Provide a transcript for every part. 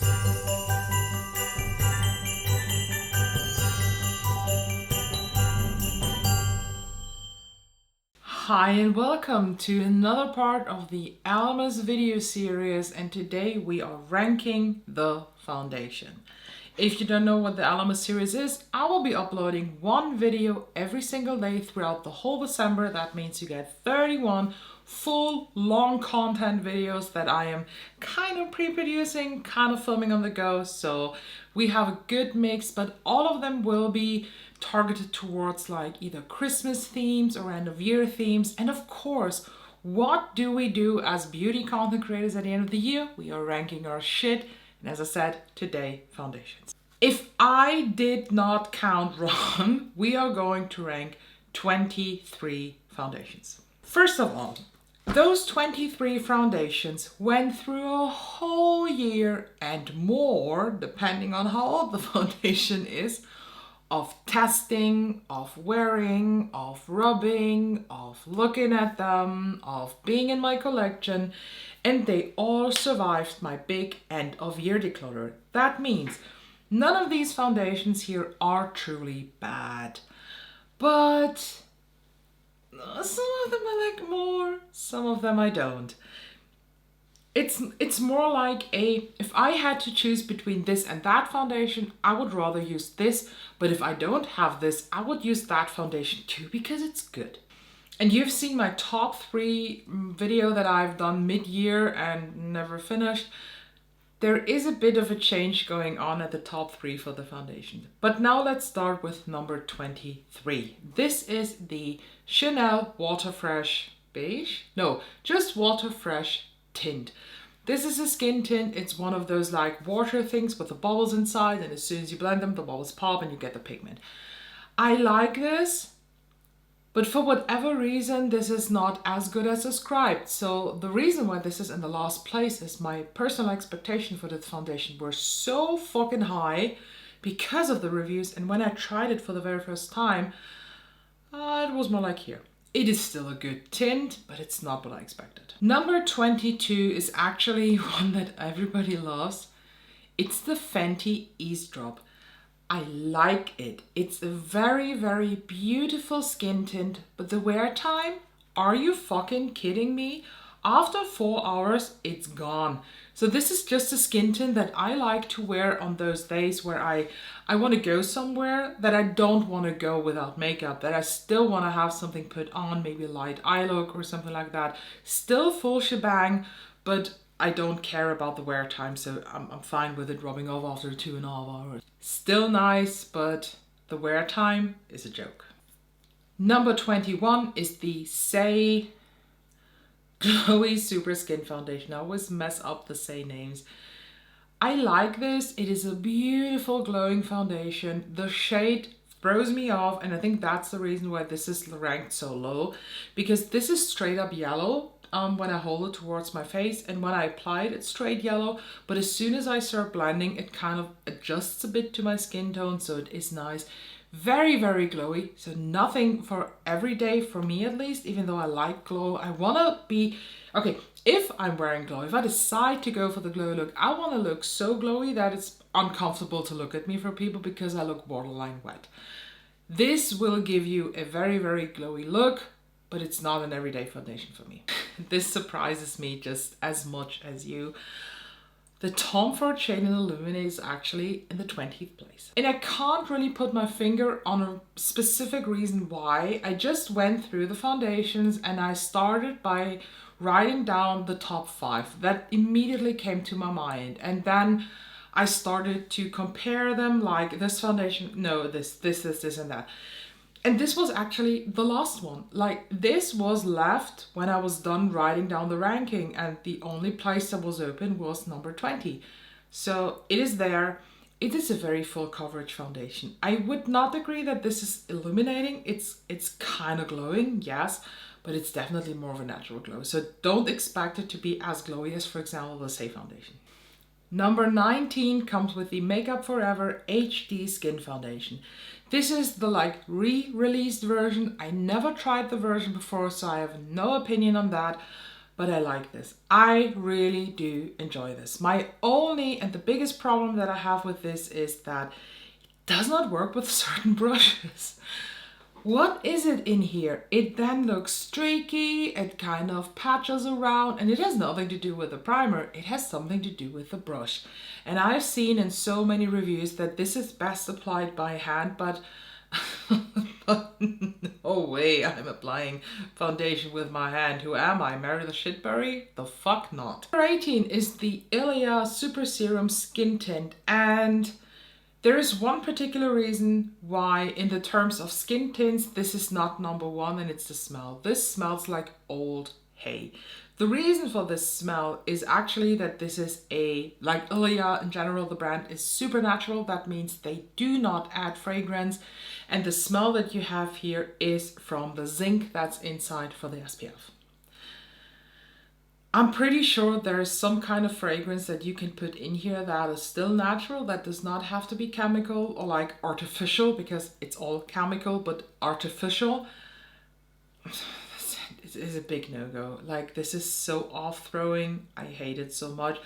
Hi and welcome to another part of the Ellamas video series, and today we are ranking the foundation. If you don't know what the Ellamas series is, I will be uploading one video every single day throughout the whole December. That means you get 31 full long content videos that I am kind of pre-producing, kind of filming on the go. So we have a good mix, but all of them will be targeted towards like either Christmas themes or end of year themes. And of course, what do we do as beauty content creators at the end of the year? We are ranking our shit. And as I said, today, foundations. If I did not count wrong, we are going to rank 23 foundations. First of all, those 23 foundations went through a whole year and more, depending on how old the foundation is, of testing, of wearing, of rubbing, of looking at them, of being in my collection, and they all survived my big end of year declutter. That means none of these foundations here are truly bad, but some of them I like more, some of them I don't. It's more like if I had to choose between this and that foundation, I would rather use this, but if I don't have this, I would use that foundation too because it's good. And you've seen my top 3 video that I've done mid-year and never finished. There is a bit of a change going on at the top 3 for the foundation. But now let's start with number 23. This is the Chanel Water Fresh Beige? No, just Water Fresh Tint. This is a skin tint. It's one of those like water things with the bubbles inside, and as soon as you blend them, the bubbles pop and you get the pigment. I like this, but for whatever reason, this is not as good as described. So the reason why this is in the last place is my personal expectation for the foundation were so fucking high because of the reviews, and when I tried it for the very first time, it was more like here. It is still a good tint, but it's not what I expected. Number 22 is actually one that everybody loves. It's the Fenty Eastrop. I like it. It's a very, very beautiful skin tint, but the wear time? Are you fucking kidding me? After 4 hours, it's gone. So this is just a skin tint that I like to wear on those days where I want to go somewhere that I don't want to go without makeup, that I still want to have something put on, maybe a light eye look or something like that. Still full shebang, but I don't care about the wear time, so I'm fine with it rubbing off after 2.5 hours. Still nice, but the wear time is a joke. Number 21 is the Say Glowy Super Skin Foundation. I always mess up the Say names. I like this. It is a beautiful glowing foundation. The shade throws me off, and I think that's the reason why this is ranked so low, because this is straight up yellow when I hold it towards my face, and when I apply it, it's straight yellow, but as soon as I start blending, it kind of adjusts a bit to my skin tone, so it is nice. Very, very glowy, so nothing for every day for me at least, even though I like glow. I want to be, okay, if I'm wearing glow, if I decide to go for the glow look, I want to look so glowy that it's uncomfortable to look at me for people because I look borderline wet. This will give you a very, very glowy look, but it's not an everyday foundation for me. This surprises me just as much as you. The Tom Ford shade in Illuminate is actually in the 20th place. And I can't really put my finger on a specific reason why. I just went through the foundations and I started by writing down the top 5. That immediately came to my mind. And then I started to compare them, like this foundation, no, this, and that. And this was actually the last one. Like, this was left when I was done writing down the ranking, and the only place that was open was number 20. So it is there. It is a very full coverage foundation. I would not agree that this is illuminating. It's kind of glowing, yes, but it's definitely more of a natural glow. So don't expect it to be as glowy as, for example, the Say foundation. Number 19 comes with the Makeup Forever HD Skin Foundation. This is the like re-released version. I never tried the version before, so I have no opinion on that. but I like this. I really do enjoy this. My only and the biggest problem that I have with this is that it does not work with certain brushes. What is it in here? It then looks streaky, it kind of patches around, and it has nothing to do with the primer, it has something to do with the brush. And I've seen in so many reviews that this is best applied by hand, but no way I'm applying foundation with my hand. Who am I, Mary the Shitberry? The fuck not. Number 18 is the Ilia Super Serum Skin Tint, and there is one particular reason why in the terms of skin tints this is not number one, and it's the smell. This smells like old hay. The reason for this smell is actually that this is like Ilia in general, the brand is super natural. That means they do not add fragrance, and the smell that you have here is from the zinc that's inside for the SPF. I'm pretty sure there is some kind of fragrance that you can put in here that is still natural, that does not have to be chemical or like artificial, because it's all chemical, but artificial. It is a big no-go. Like, this is so off-throwing. I hate it so much.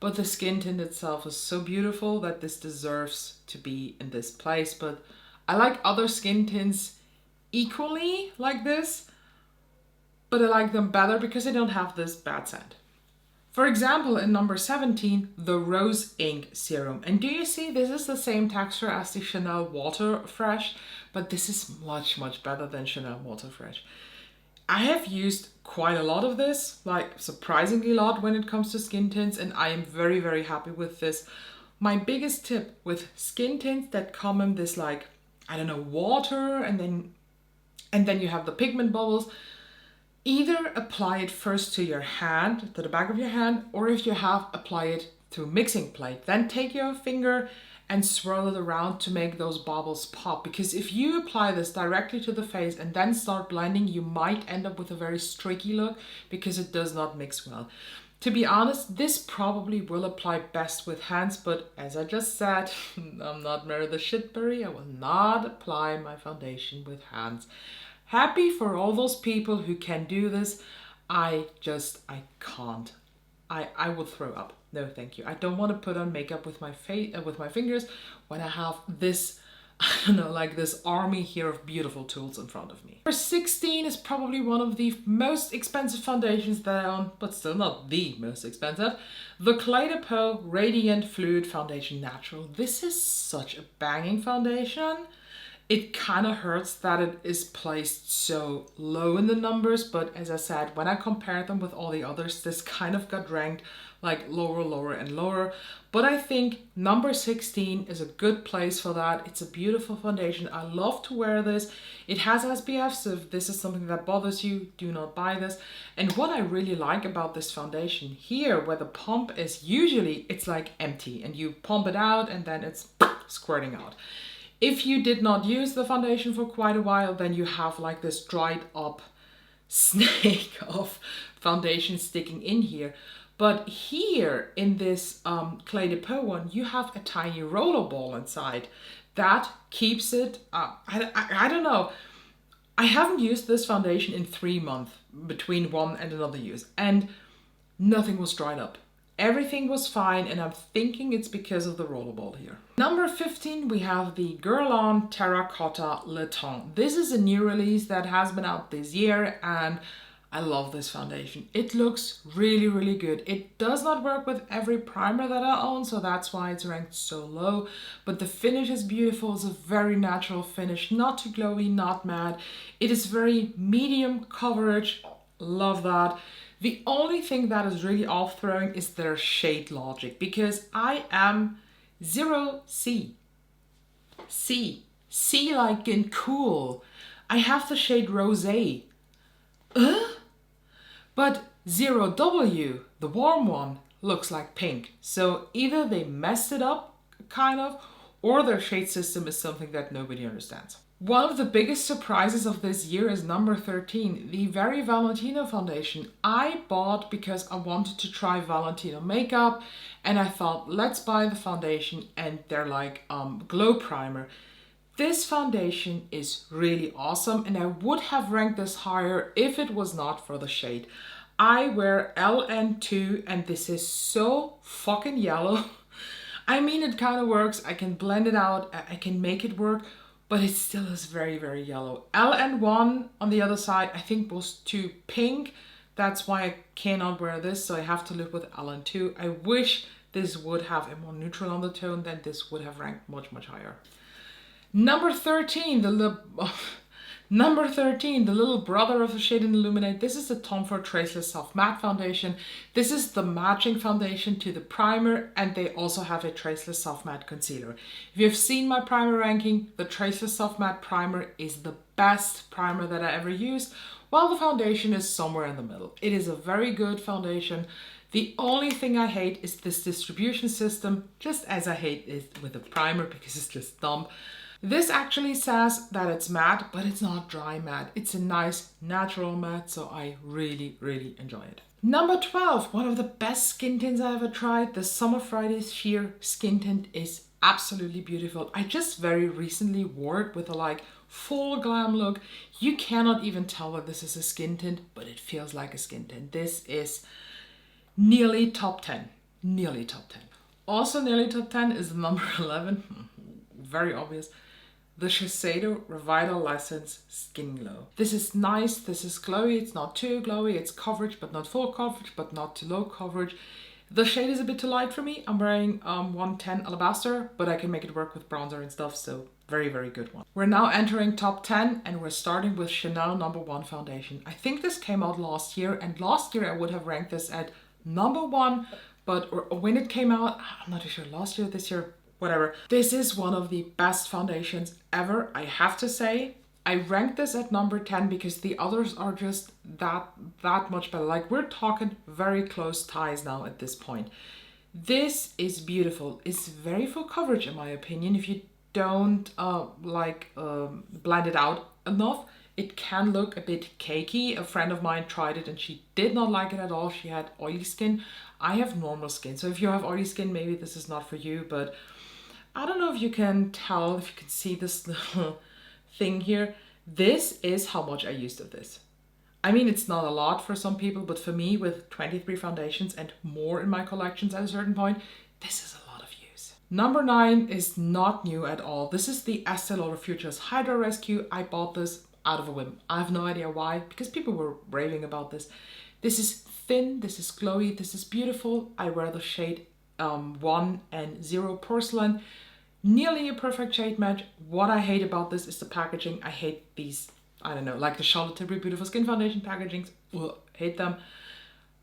But the skin tint itself is so beautiful that this deserves to be in this place. But I like other skin tints equally like this, but I like them better because they don't have this bad scent. For example, in number 17, the Rose Ink Serum. And do you see, this is the same texture as the Chanel Water Fresh, but this is much, much better than Chanel Water Fresh. I have used quite a lot of this, like surprisingly a lot when it comes to skin tints, and I am very, very happy with this. My biggest tip with skin tints that come in this, like, I don't know, water, and then you have the pigment bubbles, either apply it first to your hand, to the back of your hand, or if you have, apply it to a mixing plate. Then take your finger and swirl it around to make those bubbles pop. Because if you apply this directly to the face and then start blending, you might end up with a very streaky look because it does not mix well. To be honest, this probably will apply best with hands, but as I just said, I'm not Mary the Shitberry. I will not apply my foundation with hands. Happy for all those people who can do this. I can't. I would throw up. No, thank you. I don't want to put on makeup with my fingers when I have this, I don't know, like this army here of beautiful tools in front of me. Number 16 is probably one of the most expensive foundations that I own, but still not the most expensive. The Clayo Radiant Fluid Foundation Natural. This is such a banging foundation. It kind of hurts that it is placed so low in the numbers, but as I said, when I compared them with all the others, this kind of got ranked like lower and lower. But I think number 16 is a good place for that. It's a beautiful foundation. I love to wear this. It has SPF, so if this is something that bothers you, do not buy this. And what I really like about this foundation here, where the pump is usually, it's like empty and you pump it out and then it's squirting out. If you did not use the foundation for quite a while, then you have like this dried up snake of foundation sticking in here. But here in this Clay Depot one, you have a tiny roller ball inside that keeps it, I don't know. I havened used this foundation in 3 months between one and another use, and nothing was dried up. Everything was fine, and I'm thinking it's because of the rollerball here. Number 15, we have the Guerlain Terracotta Le Teint. This is a new release that has been out this year, and I love this foundation. It looks really, really good. It does not work with every primer that I own, so that's why it's ranked so low. But the finish is beautiful. It's a very natural finish, not too glowy, not matte. It is very medium coverage. Love that. The only thing that is really off-throwing is their shade logic, because I am 0C. C like in cool. I have the shade Rosé. But 0W, the warm one, looks like pink. So either they messed it up, kind of, or their shade system is something that nobody understands. One of the biggest surprises of this year is number 13, the Very Valentino Foundation. I bought because I wanted to try Valentino makeup, and I thought, let's buy the foundation, and they're like glow primer. This foundation is really awesome, and I would have ranked this higher if it was not for the shade. I wear LN2 and this is so fucking yellow. I mean, it kind of works. I can blend it out. I can make it work, but it still is very, very yellow. LN1 on the other side, I think was too pink. That's why I cannot wear this. So I have to live with LN2. I wish this would have a more neutral undertone, then this would have ranked much, much higher. Number 13, Number 13, the little brother of the shade in Illuminate. This is the Tom Ford Traceless Soft Matte Foundation. This is the matching foundation to the primer, and they also have a Traceless Soft Matte Concealer. If you've seen my primer ranking, the Traceless Soft Matte Primer is the best primer that I ever used, while the foundation is somewhere in the middle. It is a very good foundation. The only thing I hate is this distribution system, just as I hate it with the primer because it's just dumb. This actually says that it's matte, but it's not dry matte. It's a nice natural matte, so I really, really enjoy it. Number 12, one of the best skin tints I ever tried. The Summer Fridays Sheer Skin Tint is absolutely beautiful. I just very recently wore it with a like full glam look. You cannot even tell that this is a skin tint, but it feels like a skin tint. This is nearly top 10, nearly top 10. Also nearly top 10 is the number 11, very obvious. The Shiseido Revitaliscence Skin Glow. This is nice, this is glowy, it's not too glowy, it's coverage but not full coverage, but not too low coverage. The shade is a bit too light for me. I'm wearing 110 Alabaster, but I can make it work with bronzer and stuff, so very, very good one. We're now entering top 10 and we're starting with Chanel No. 1 foundation. I think this came out last year, and last year I would have ranked this at number 1, but when it came out, I'm not too sure, last year, this year, whatever. This is one of the best foundations ever, I have to say. I ranked this at number 10 because the others are just that much better. Like, we're talking very close ties now at this point. This is beautiful. It's very full coverage in my opinion. If you don't blend it out enough, it can look a bit cakey. A friend of mine tried it and she did not like it at all. She had oily skin. I have normal skin. So if you have oily skin, maybe this is not for you, but I don't know if you can tell, if you can see this little thing here. This is how much I used of this. I mean, it's not a lot for some people, but for me, with 23 foundations and more in my collections at a certain point, this is a lot of use. Number 9 is not new at all. This is the Este Lauder Futures Hydra Rescue. I bought this out of a whim. I have no idea why, because people were raving about this. This is thin, this is glowy, this is beautiful. I wear the shade 1 and 0 Porcelain. Nearly a perfect shade match. What I hate about this is the packaging. I hate these, I don't know, like the Charlotte Tilbury Beautiful Skin Foundation packagings. Ugh, hate them.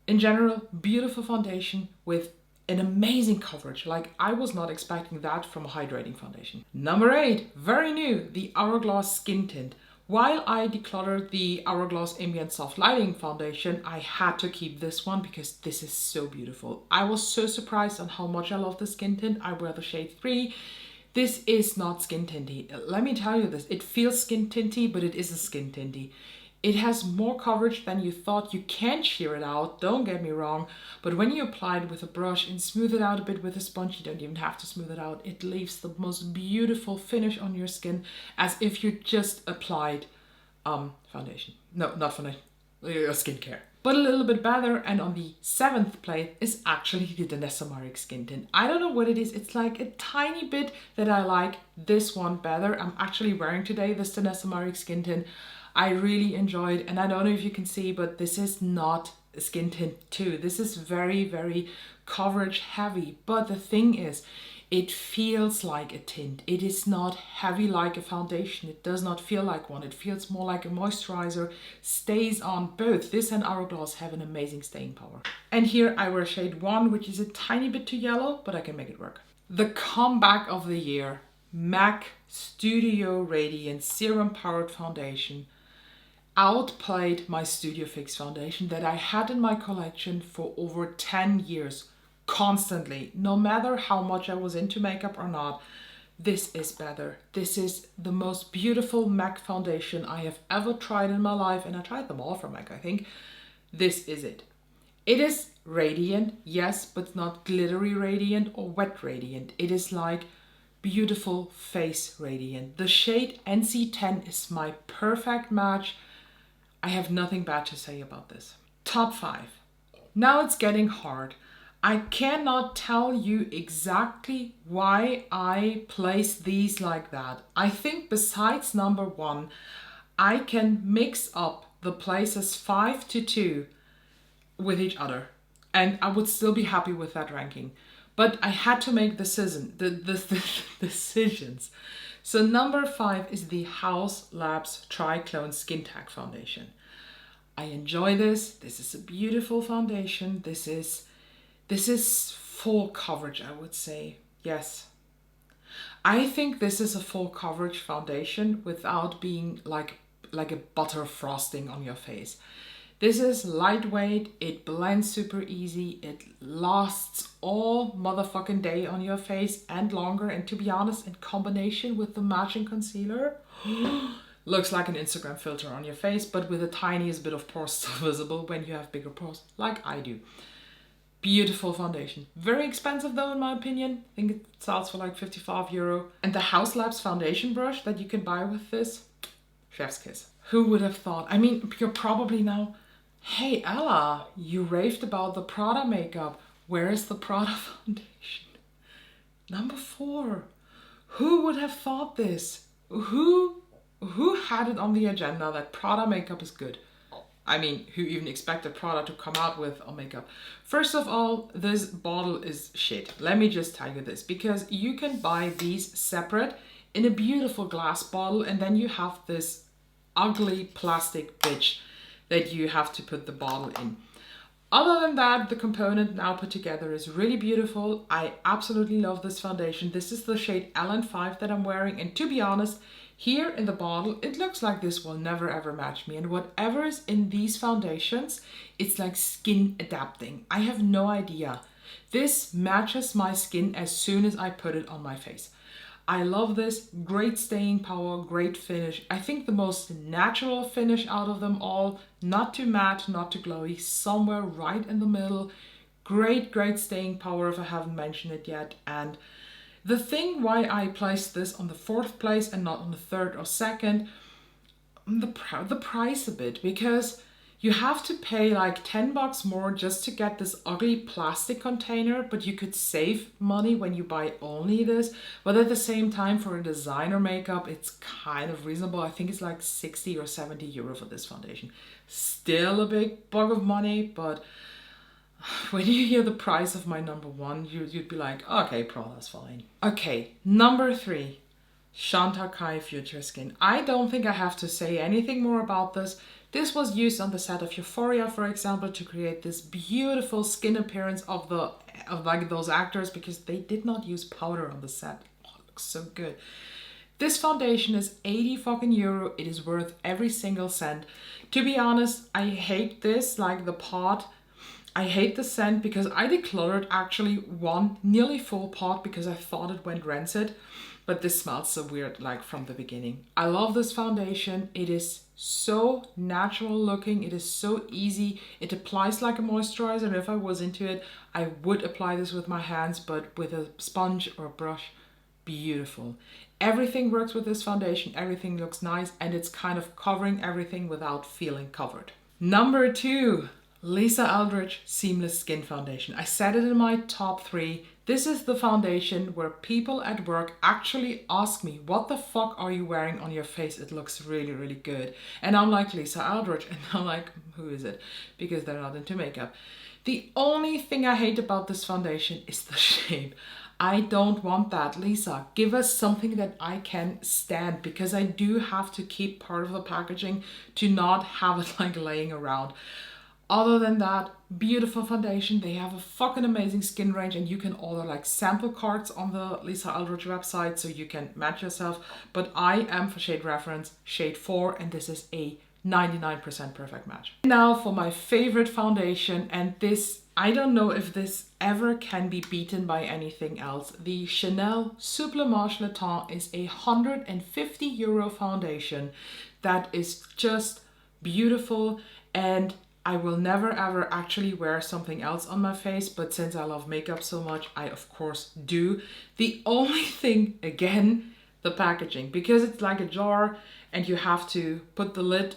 In general, beautiful foundation with an amazing coverage. Like, I was not expecting that from a hydrating foundation. Number 8, very new, the Hourglass Skin Tint. While I decluttered the Hourglass Ambient Soft Lighting Foundation, I had to keep this one because this is so beautiful. I was so surprised on how much I love the skin tint. I wear the shade 3. This is not skin tinty. Let me tell you this. It feels skin tinty, but it isn't skin tinty. It has more coverage than you thought. You can sheer it out, don't get me wrong. But when you apply it with a brush and smooth it out a bit with a sponge, you don't even have to smooth it out. It leaves the most beautiful finish on your skin, as if you just applied foundation. No, not foundation, skincare. But a little bit better, and on the 7th place is actually the Denessa Maric Skin Tint. I don't know what it is. It's like a tiny bit that I like this one better. I'm actually wearing today this Denessa Maric Skin Tint. I really enjoyed, and I don't know if you can see, but this is not a skin tint too. This is very, very coverage heavy. But the thing is, it feels like a tint. It is not heavy like a foundation. It does not feel like one. It feels more like a moisturizer. Stays on both. This and Hourglass have an amazing staying power. And here I wear shade 1, which is a tiny bit too yellow, but I can make it work. The comeback of the year, MAC Studio Radiant Serum Powered Foundation outplayed my Studio Fix foundation that I had in my collection for over 10 years. Constantly, no matter how much I was into makeup or not, this is better. This is the most beautiful MAC foundation I have ever tried in my life, and I tried them all from MAC, I think. This is it. It is radiant, yes, but not glittery radiant or wet radiant. It is like beautiful face radiant. The shade NC10 is my perfect match. I have nothing bad to say about this. Top 5. Now it's getting hard. I cannot tell you exactly why I place these like that. I think besides number 1, I can mix up the places 5 to 2 with each other, and I would still be happy with that ranking. But I had to make the decisions. So number 5 is the Haus Labs Triclone Skin Tag Foundation. I enjoy this. This is a beautiful foundation. This is full coverage, I would say. Yes. I think this is a full coverage foundation without being like a butter frosting on your face. This is lightweight, it blends super easy, it lasts all motherfucking day on your face and longer, and to be honest, in combination with the matching concealer, looks like an Instagram filter on your face, but with the tiniest bit of pores still visible when you have bigger pores, like I do. Beautiful foundation. Very expensive though, in my opinion. I think it sells for like €55. And the Haus Labs foundation brush that you can buy with this, chef's kiss. Who would have thought? I mean, you're probably now, hey Ella, you raved about the Prada makeup. Where is the Prada foundation? Number 4. Who would have thought this? Who had it on the agenda that Prada makeup is good? I mean, who even expected Prada to come out with a makeup? First of all, this bottle is shit. Let me just tell you this, because you can buy these separate in a beautiful glass bottle, and then you have this ugly plastic bitch that you have to put the bottle in. Other than that, the component now put together is really beautiful. I absolutely love this foundation. This is the shade LN5 that I'm wearing, and to be honest, here in the bottle, it looks like this will never ever match me. And whatever is in these foundations, it's like skin adapting. I have no idea. This matches my skin as soon as I put it on my face. I love this. Great staying power, great finish. I think the most natural finish out of them all. Not too matte, not too glowy, somewhere right in the middle. Great staying power if I haven't mentioned it yet. And the thing why I placed this on the 4th place and not on the 3rd or 2nd, the price a bit, because you have to pay like $10 more just to get this ugly plastic container, but you could save money when you buy only this. But at the same time, for a designer makeup, it's kind of reasonable. I think it's like 60 or 70 euro for this foundation. Still a big bug of money, but when you hear the price of my number 1, you'd be like, okay, Prada's fine. Okay, number 3, Shanta Kai Future Skin. I don't think I have to say anything more about this. This was used on the set of Euphoria, for example, to create this beautiful skin appearance of like those actors, because they did not use powder on the set. Oh, it looks so good. This foundation is 80 fucking euro. It is worth every single cent. To be honest, I hate this, like the pot. I hate the scent because I decluttered actually one nearly full pot because I thought it went rancid, but this smells so weird like from the beginning. I love this foundation. It is so natural looking. It is so easy. It applies like a moisturizer, and if I was into it, I would apply this with my hands, but with a sponge or a brush, beautiful. Everything works with this foundation. Everything looks nice, and it's kind of covering everything without feeling covered. Number 2. Lisa Aldridge Seamless Skin Foundation. I said it in my top 3. This is the foundation where people at work actually ask me, what the fuck are you wearing on your face? It looks really good. And I'm like, Lisa Aldridge. And I'm like, who is it? Because they're not into makeup. The only thing I hate about this foundation is the shape. I don't want that. Lisa, give us something that I can stand, because I do have to keep part of the packaging to not have it like laying around. Other than that, beautiful foundation. They have a fucking amazing skin range, and you can order like sample cards on the Lisa Aldridge website so you can match yourself. But I am, for shade reference, shade 4, and this is a 99% perfect match. Now for my favorite foundation, and this, I don't know if this ever can be beaten by anything else. The Chanel Supplément Le Temps is a 150 euro foundation that is just beautiful, and I will never ever actually wear something else on my face, but since I love makeup so much, I of course do. The only thing, again, the packaging, because it's like a jar and you have to put the lid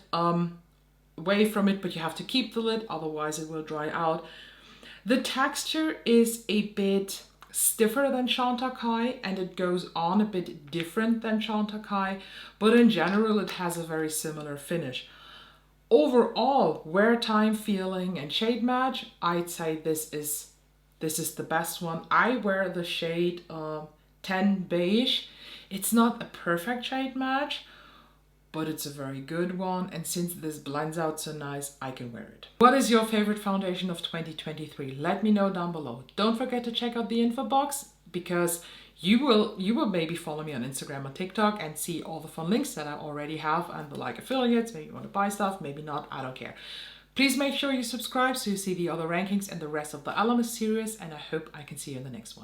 away from it, but you have to keep the lid, otherwise it will dry out. The texture is a bit stiffer than Shanta Kai, and it goes on a bit different than Shanta Kai, but in general it has a very similar finish. Overall, wear time, feeling, and shade match, I'd say this is the best one. I wear the shade 10 Beige. It's not a perfect shade match, but it's a very good one, and since this blends out so nice, I can wear it. What is your favorite foundation of 2023? Let me know down below. Don't forget to check out the info box, because you will maybe follow me on Instagram or TikTok and see all the fun links that I already have and the like affiliates. Maybe you want to buy stuff, maybe not, I don't care. Please make sure you subscribe so you see the other rankings and the rest of the Ellamas series, and I hope I can see you in the next one.